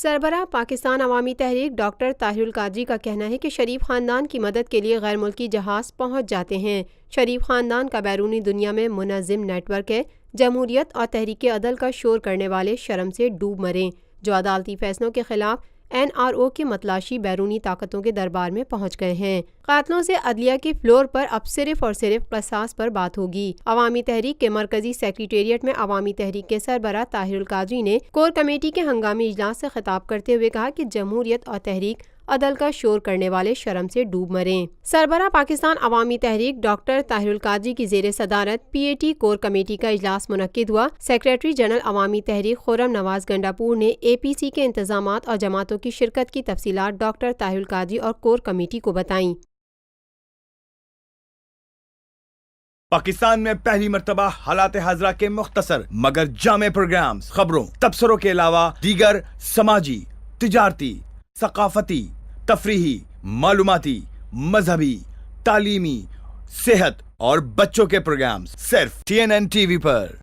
سربراہ پاکستان عوامی تحریک ڈاکٹر طاہر القادری کا کہنا ہے کہ شریف خاندان کی مدد کے لیے غیر ملکی جہاز پہنچ جاتے ہیں۔ شریف خاندان کا بیرونی دنیا میں منظم نیٹ ورک ہے۔ جمہوریت اور تحریک عدل کا شور کرنے والے شرم سے ڈوب مریں۔ جو عدالتی فیصلوں کے خلاف NRO کے متلاشی بیرونی طاقتوں کے دربار میں پہنچ گئے ہیں۔ قاتلوں سے عدلیہ کے فلور پر اب صرف اور صرف قصاص پر بات ہوگی۔ عوامی تحریک کے مرکزی سیکریٹریٹ میں عوامی تحریک کے سربراہ طاہر القادری نے کور کمیٹی کے ہنگامی اجلاس سے خطاب کرتے ہوئے کہا کہ جمہوریت اور تحریک عدل کا شور کرنے والے شرم سے ڈوب مریں۔ سربراہ پاکستان عوامی تحریک ڈاکٹر طاہر القادری کی زیر صدارت PAT کور کمیٹی کا اجلاس منعقد ہوا۔ سیکریٹری جنرل عوامی تحریک خرم نواز گنڈاپور نے APC کے انتظامات اور جماعتوں کی شرکت کی تفصیلات ڈاکٹر طاہر القادری اور کور کمیٹی کو بتائیں۔ پاکستان میں پہلی مرتبہ حالات حاضرہ کے مختصر مگر جامع پروگرامز، خبروں، تبصروں کے علاوہ دیگر سماجی، تجارتی، ثقافتی، تفریحی، معلوماتی، مذہبی، تعلیمی، صحت اور بچوں کے پروگرامز صرف TNN TV پر۔